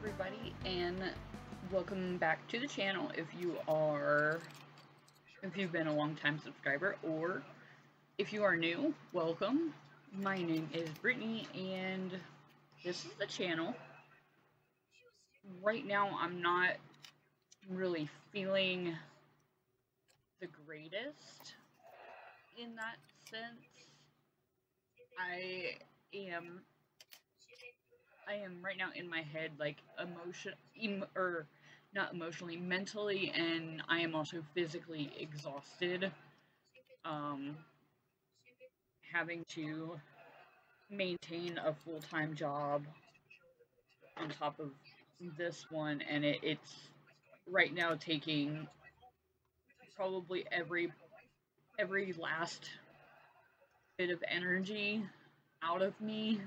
everybody, and welcome back to the channel. If you've been a long time subscriber, or if you are new, welcome. My name is Brittany, and this is the channel. Right now, I'm not really feeling the greatest in that sense. I am right now in my head, like not emotionally, mentally, and I am also physically exhausted. Having to maintain a full-time job on top of this one, and it's right now taking probably every last bit of energy out of me,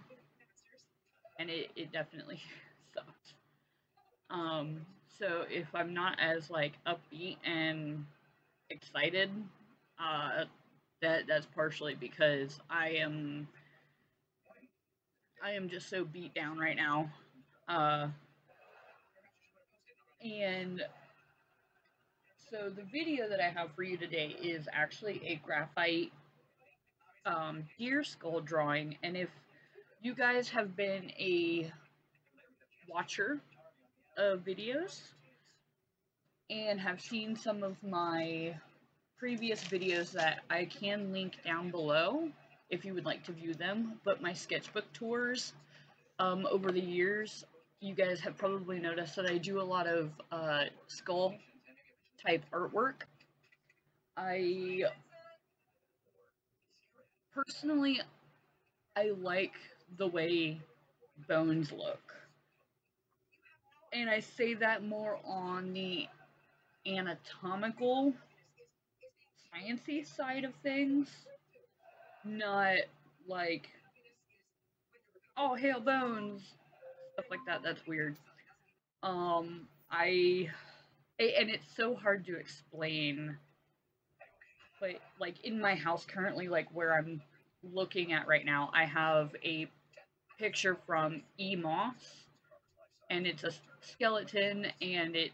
and it definitely sucks. So if I'm not as like upbeat and excited, that's partially because I am just so beat down right now. And so the video that I have for you today is actually a graphite deer skull drawing, and if you guys have been a watcher of videos and have seen some of my previous videos that I can link down below if you would like to view them, but my sketchbook tours over the years, you guys have probably noticed that I do a lot of skull type artwork. Personally, I like the way bones look. And I say that more on the anatomical, sciencey side of things. Not like, oh, hail bones, stuff like that. That's weird. And it's so hard to explain. But, like, in my house currently, like, where I'm looking at right now, I have a picture from E-Moss, and it's a skeleton, and it's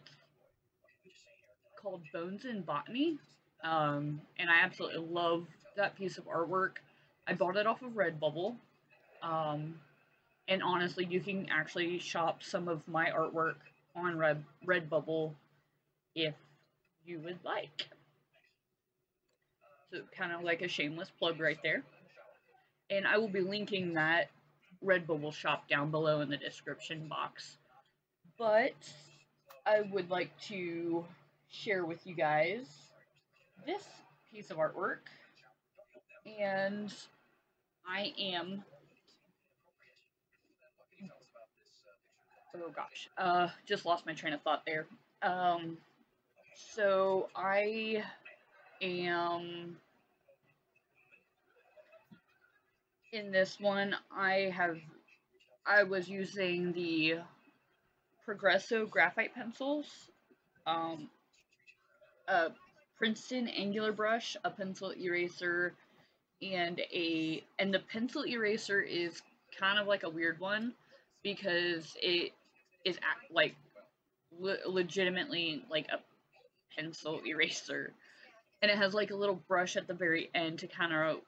called Bones in Botany, and I absolutely love that piece of artwork. I bought it off of Redbubble, and honestly, you can actually shop some of my artwork on Redbubble if you would like. So kind of like a shameless plug right there. And I will be linking that Redbubble shop down below in the description box. But I would like to share with you guys this piece of artwork. And I am... oh gosh, just lost my train of thought there. So I am... in this one, I was using the Progresso graphite pencils, a Princeton angular brush, a pencil eraser, and the pencil eraser is kind of like a weird one because it is like legitimately like a pencil eraser, and it has like a little brush at the very end to kind of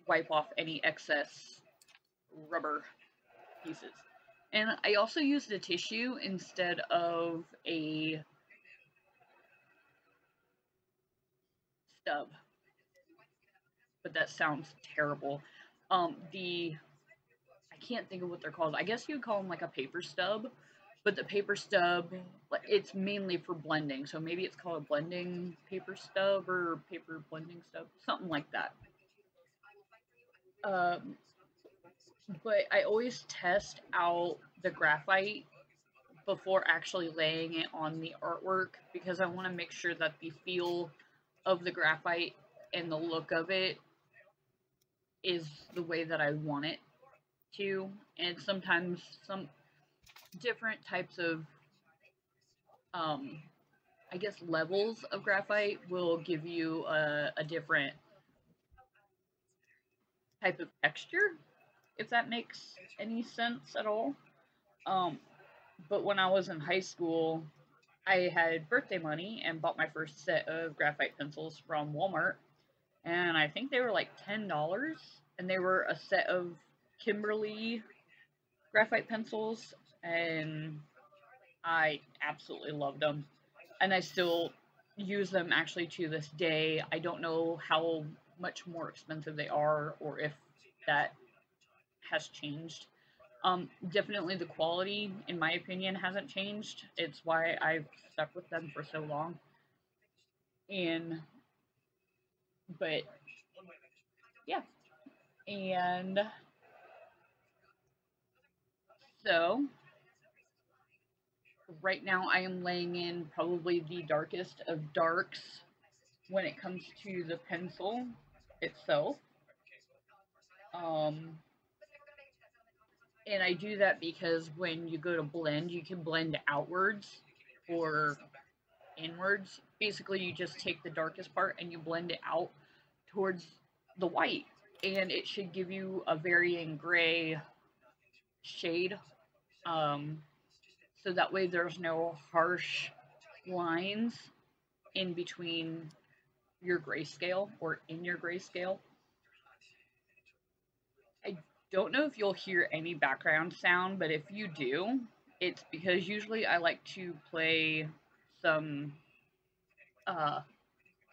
wipe off any excess rubber pieces. And I also used a tissue instead of a stub, but that sounds terrible. I can't think of what they're called. I guess you would call them like a paper stub, but the paper stub, it's mainly for blending, so maybe it's called a blending paper stub or paper blending stub, something like that. But I always test out the graphite before actually laying it on the artwork because I want to make sure that the feel of the graphite and the look of it is the way that I want it to. And sometimes some different types of I guess levels of graphite will give you a different type of texture, if that makes any sense at all. But when I was in high school, I had birthday money and bought my first set of graphite pencils from Walmart, and I think they were like $10, and they were a set of Kimberly graphite pencils, and I absolutely loved them, and I still use them actually to this day. I don't know how much more expensive they are or if that has changed. Definitely the quality, in my opinion, hasn't changed. It's why I've stuck with them for so long. And but yeah, and so right now I am laying in probably the darkest of darks when it comes to the pencil itself. Um, and I do that because when you go to blend, you can blend outwards or inwards. Basically, you just take the darkest part and you blend it out towards the white, and it should give you a varying gray shade. Um, so that way there's no harsh lines in between your grayscale or in your grayscale. I don't know if you'll hear any background sound, but if you do, it's because usually I like to play some uh,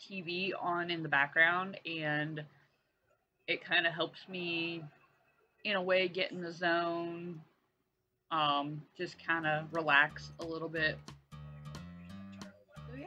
TV on in the background, and it kind of helps me, in a way, get in the zone, just kind of relax a little bit. So, yeah.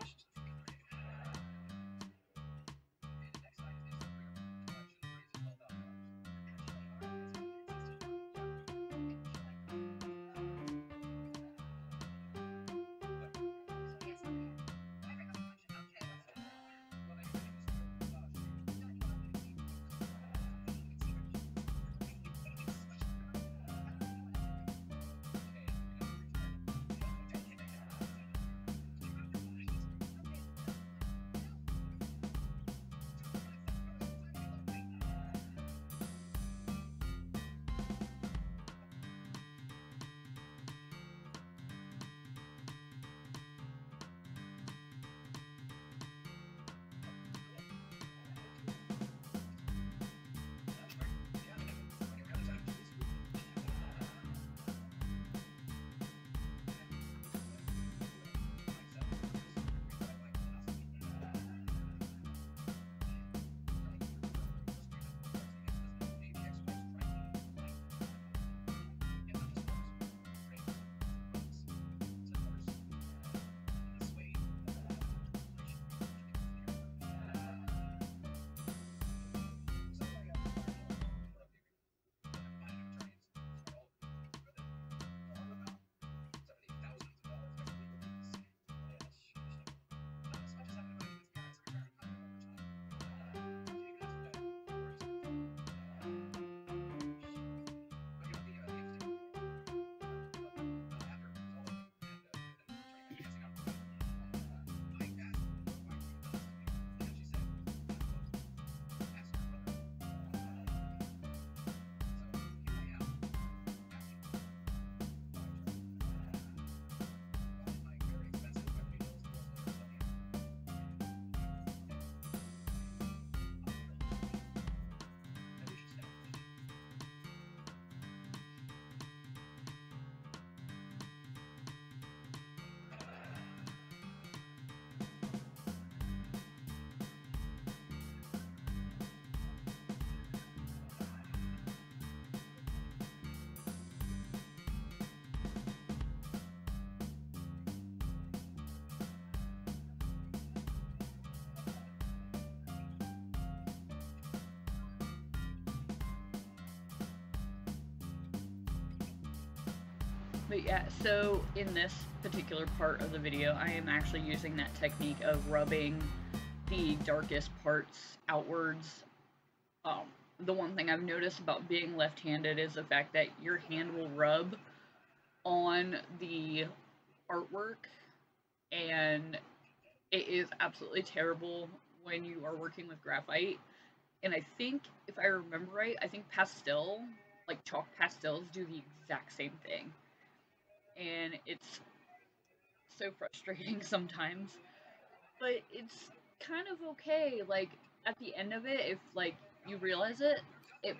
But yeah, so in this particular part of the video, I am actually using that technique of rubbing the darkest parts outwards. Um, the one thing I've noticed about being left-handed is the fact that your hand will rub on the artwork, and it is absolutely terrible when you are working with graphite. And I think, if I remember right, I think pastel, like chalk pastels, do the exact same thing. and it's so frustrating sometimes. But it's kind of okay. Like at the end of it, if like you realize it, it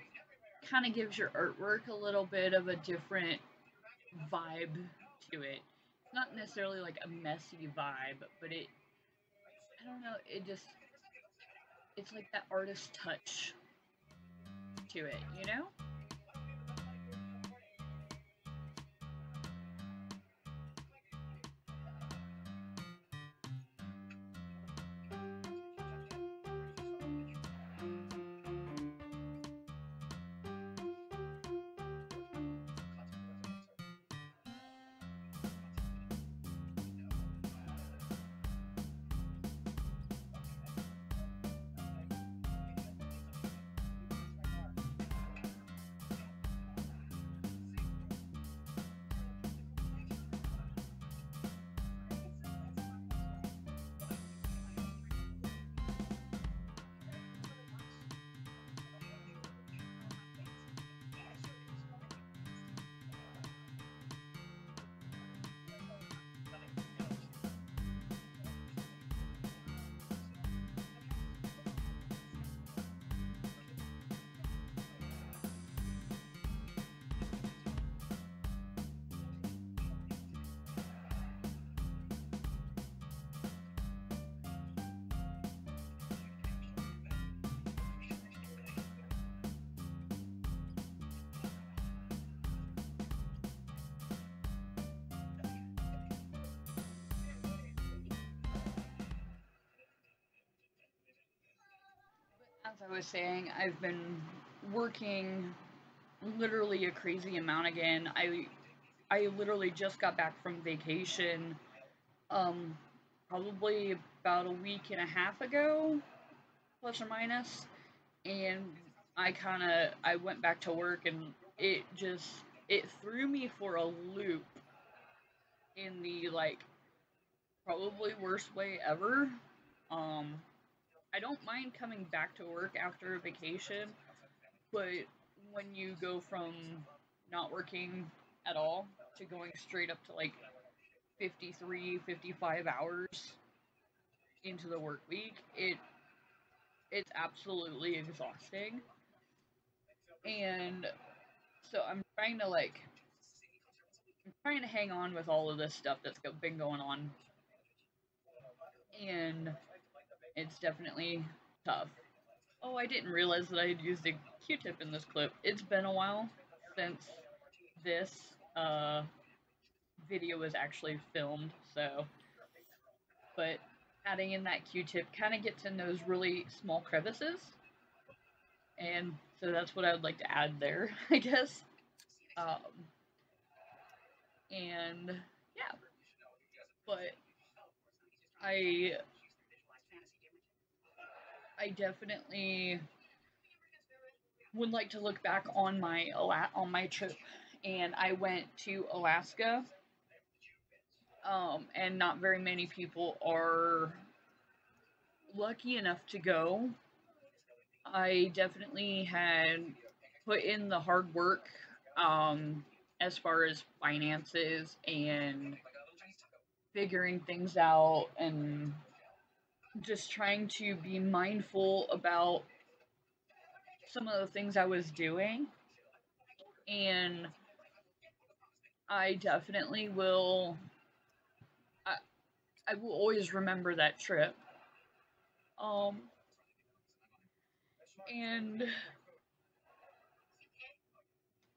kind of gives your artwork a little bit of a different vibe to it. Not necessarily like a messy vibe, but I don't know, it's like that artist touch to it, you know? As I was saying, I've been working literally a crazy amount again. I literally just got back from vacation, um, probably about a week and a half ago, plus or minus, and I went back to work and it threw me for a loop in the like probably worst way ever. Um, I don't mind coming back to work after a vacation, but when you go from not working at all to going straight up to like 53, 55 hours into the work week, it's absolutely exhausting. And so I'm trying to hang on with all of this stuff that's been going on, and it's definitely tough. Oh, I didn't realize that I had used a Q-tip in this clip. It's been a while since this uh, video was actually filmed, so, but adding in that Q-tip kind of gets in those really small crevices, and so that's what I would like to add there, I guess. Um, and yeah, but I I definitely would like to look back on my trip, and I went to Alaska, and not very many people are lucky enough to go. I definitely had put in the hard work, as far as finances and figuring things out and just trying to be mindful about some of the things I was doing. And I definitely will, I, I will always remember that trip. Um, and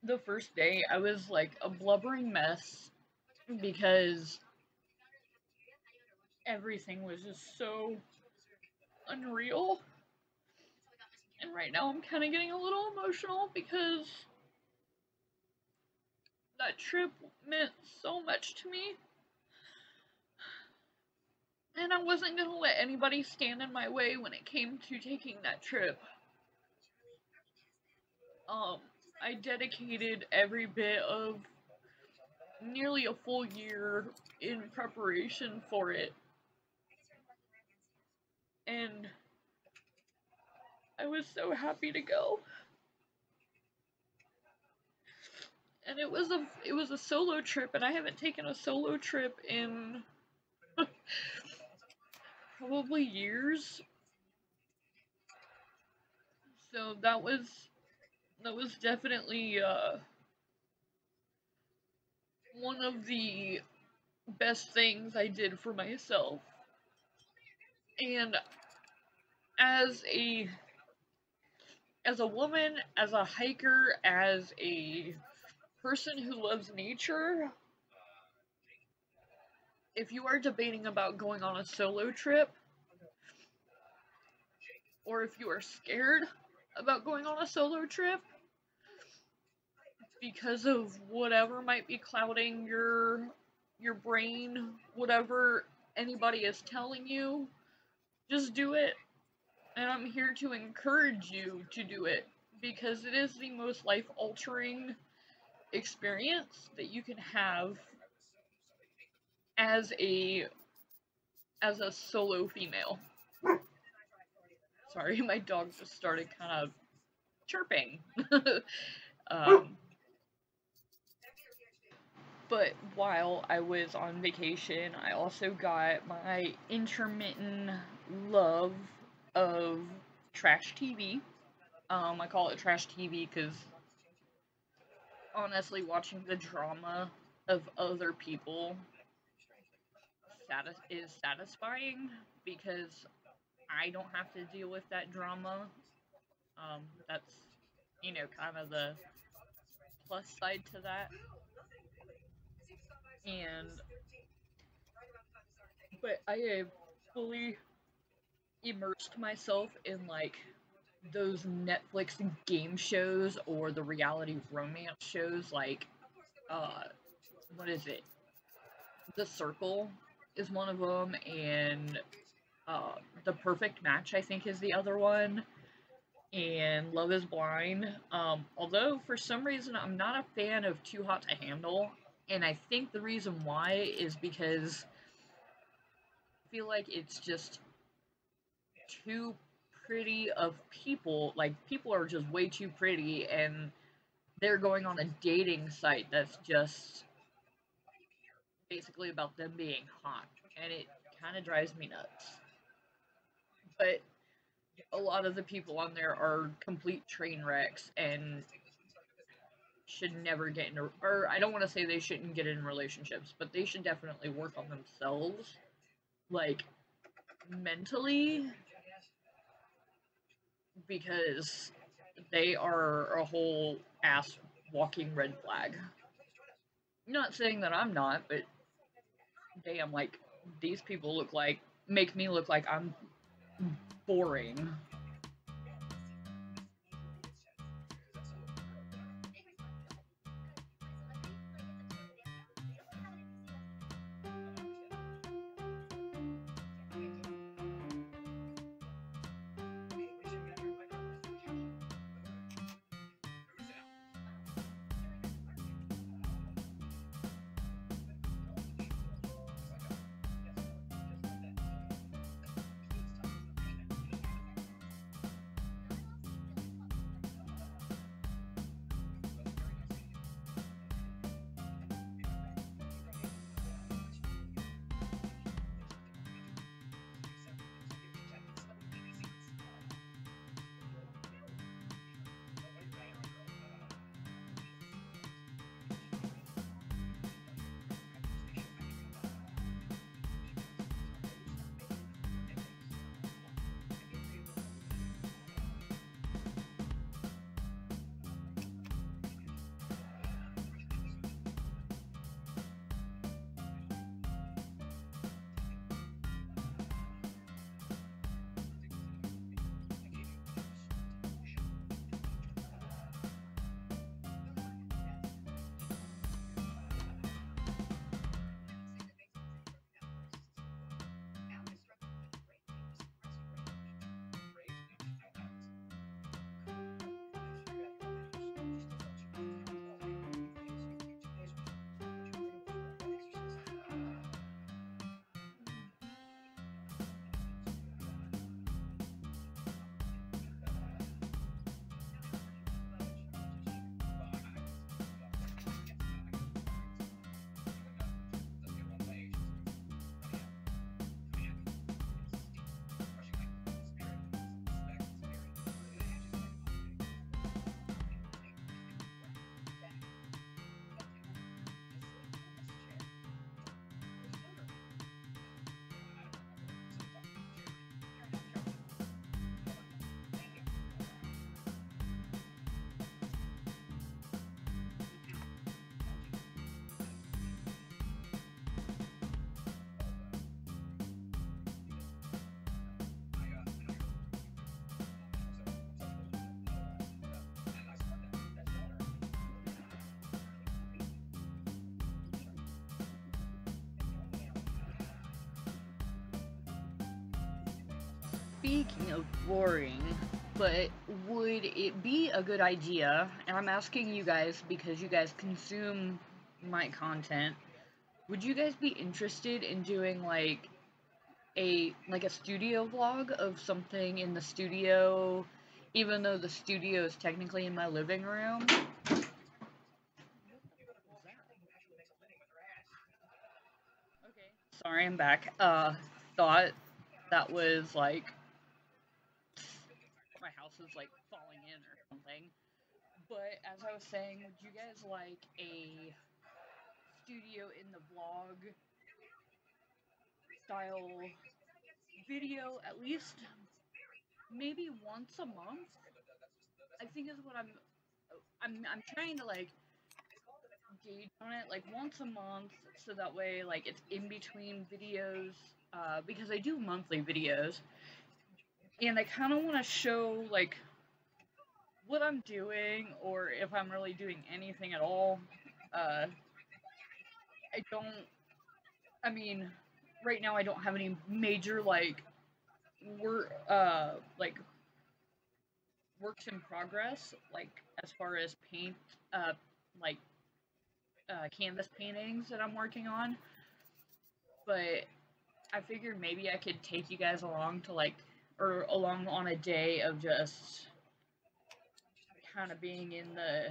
the first day I was like a blubbering mess because everything was just so unreal. And right now I'm kind of getting a little emotional because that trip meant so much to me. And I wasn't going to let anybody stand in my way when it came to taking that trip. Um, I dedicated every bit of nearly a full year in preparation for it. And I was so happy to go. And and it was a solo trip, and I haven't taken a solo trip in probably years. So that was definitely one of the best things I did for myself. And as a woman, as a hiker, as a person who loves nature, if you are debating about going on a solo trip, or if you are scared about going on a solo trip because of whatever might be clouding your brain, whatever anybody is telling you, just do it. And I'm here to encourage you to do it because it is the most life-altering experience that you can have as a solo female. Sorry, my dog just started kind of chirping. um, but while I was on vacation, I also got my intermittent love of trash TV. I call it trash TV because honestly, watching the drama of other people is satisfying because I don't have to deal with that drama. That's, kind of the plus side to that. And, but I have fully immersed myself in, like, those Netflix game shows or the reality romance shows, like, uh, what is it? The Circle is one of them, and, The Perfect Match, I think, is the other one. And Love is Blind. Although for some reason I'm not a fan of Too Hot to Handle, and I think the reason why is because I feel like it's just too pretty of people. Like, people are just way too pretty, and they're going on a dating site that's just basically about them being hot, and it kind of drives me nuts. But a lot of the people on there are complete train wrecks and should never get into, or I don't want to say they shouldn't get in relationships, but they should definitely work on themselves, like, mentally, because they are a whole ass walking red flag. Not saying that I'm not, but damn, like, these people make me look like I'm boring. speaking of boring, but would it be a good idea, and I'm asking you guys because you guys consume my content, would you guys be interested in doing like a studio vlog of something in the studio, even though the studio is technically in my living room? Okay, sorry, I'm back. Thought that was like my house is like falling in or something. But as I was saying, would you guys like a studio in the vlog style video at least maybe once a month? I think is what I'm trying to like gauge on it, like once a month, so that way like it's in between videos, because I do monthly videos, and I kind of want to show like what I'm doing, or if I'm really doing anything at all. Uh, I don't. I mean, right now I don't have any major like like works in progress, like as far as paint, uh, like canvas paintings that I'm working on. But I figured maybe I could take you guys along to like, or along on a day of just kind of being in the,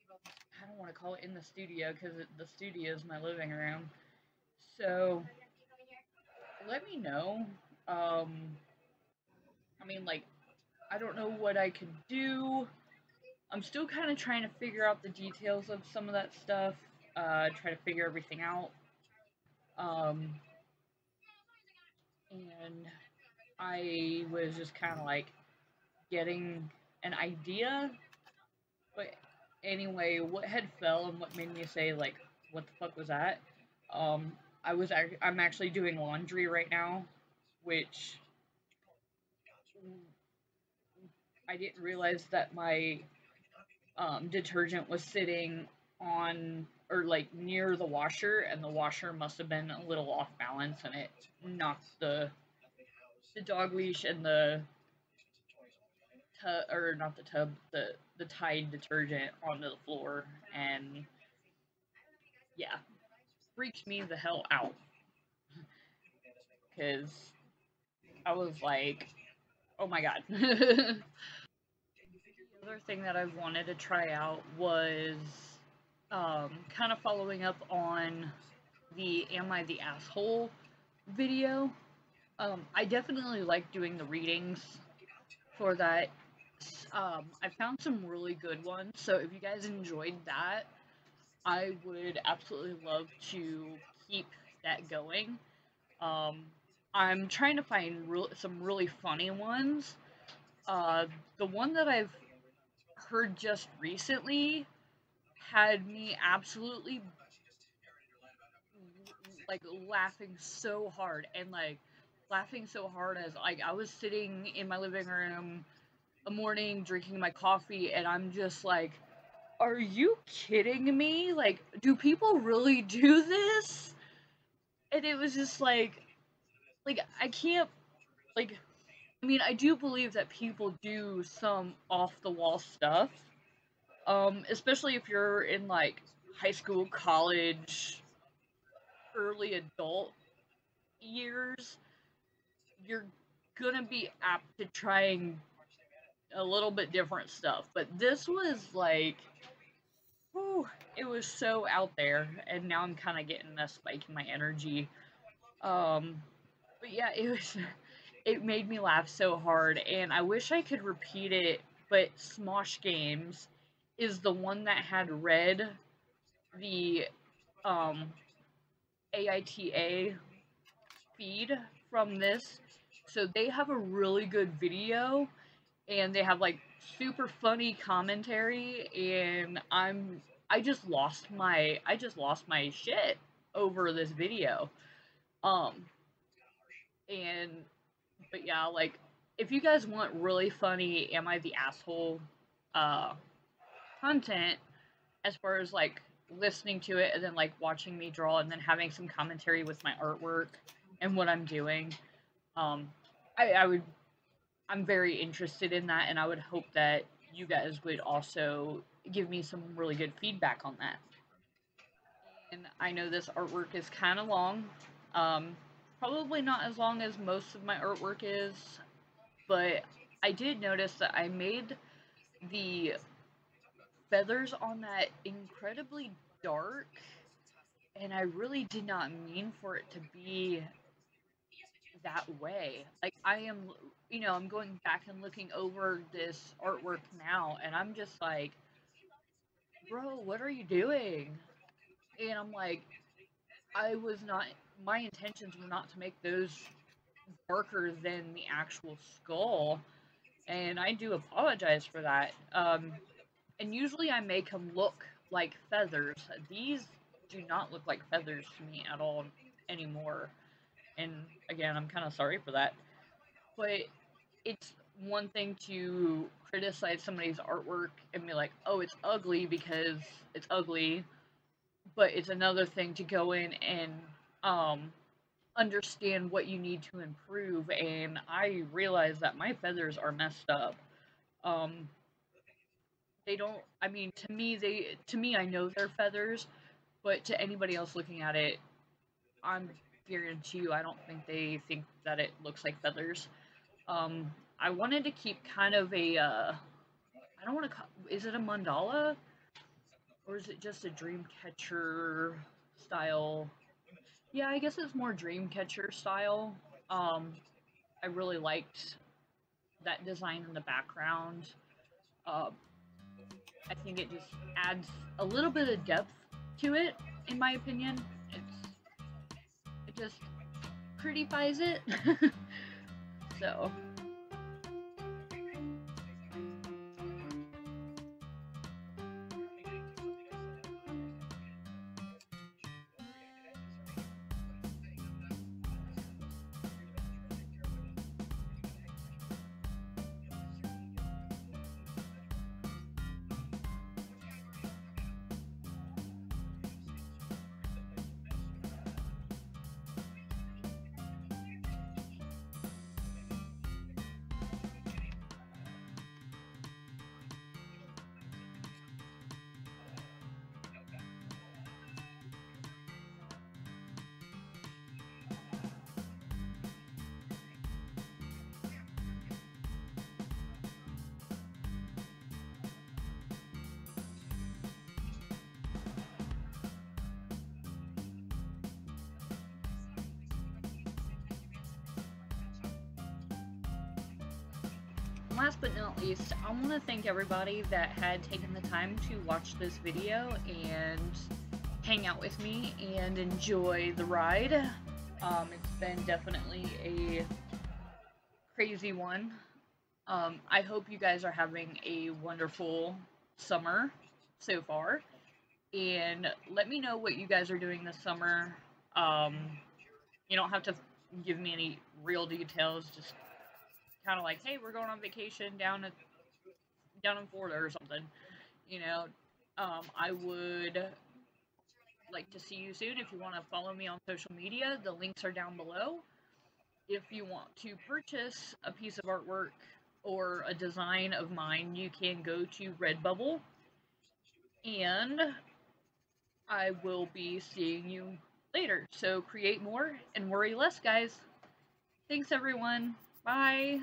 I don't want to call it in the studio because the studio is my living room. So let me know. Um, I mean, like, I don't know what I could do. I'm still kind of trying to figure out the details of some of that stuff. Try to figure everything out. Um, and I was just kind of like getting an idea. But anyway, what had fell and what made me say like, what the fuck was that? Um, I'm actually doing laundry right now, which I didn't realize that my detergent was sitting on or like near the washer, and the washer must have been a little off balance, and it knocked the dog leash and the tub, or not the tub, the Tide detergent onto the floor, and yeah, freaked me the hell out because I was like, oh my god. The other thing that I wanted to try out was kind of following up on the Am I the Asshole video. I definitely like doing the readings for that. I found some really good ones, so if you guys enjoyed that, I would absolutely love to keep that going. Um, I'm trying to find some really funny ones. The one that I've heard just recently had me absolutely like laughing so hard, and like laughing so hard as like I was sitting in my living room a morning drinking my coffee, and I'm just like, are you kidding me? Like, do people really do this? And it was just like I can't, like, I mean, I do believe that people do some off the wall stuff. Especially if you're in like high school, college, early adult years, you're gonna be apt to trying a little bit different stuff. But this was like, whew, it was so out there, and now I'm kind of getting a spike in my energy. Um, but yeah, it was, it made me laugh so hard, and I wish I could repeat it. But Smosh Games is the one that had read the um, AITA feed from this, so they have a really good video, and they have like super funny commentary, and I just lost my shit over this video. Um and but yeah, like if you guys want really funny Am I the Asshole uh content, as far as like listening to it and then like watching me draw and then having some commentary with my artwork and what I'm doing, um I'm very interested in that, and I would hope that you guys would also give me some really good feedback on that. And I know this artwork is kind of long. Um, Probably not as long as most of my artwork is, but I did notice that I made the feathers on that incredibly dark, and I really did not mean for it to be that way. Like, I'm going back and looking over this artwork now, and I'm just like, bro, what are you doing? And I'm like, I was not, my intentions were not to make those darker than the actual skull, and I do apologize for that. And usually I make them look like feathers. These do not look like feathers to me at all anymore. And again, I'm kind of sorry for that. But it's one thing to criticize somebody's artwork and be like, oh, it's ugly because it's ugly. But it's another thing to go in and um, understand what you need to improve. And I realize that my feathers are messed up. Um, they don't. I mean, to me, I know they're feathers, but to anybody else looking at it, I'm guarantee you, I don't think they think that it looks like feathers. I wanted to keep kind of a, I don't want to, is it a mandala? Or is it just a dream catcher style? Yeah, I guess it's more dream catcher style. Um, I really liked that design in the background. Uh, I think it just adds a little bit of depth to it, in my opinion. It just prettifies it. So. Last but not least, I want to thank everybody that had taken the time to watch this video and hang out with me and enjoy the ride. It's been definitely a crazy one. I hope you guys are having a wonderful summer so far. And let me know what you guys are doing this summer. Um, you don't have to give me any real details, just kind of like, hey, we're going on vacation down in Florida or something. You know, I would like to see you soon. If you want to follow me on social media, the links are down below. If you want to purchase a piece of artwork or a design of mine, you can go to Redbubble, and I will be seeing you later. So create more and worry less, guys. Thanks, everyone. Bye.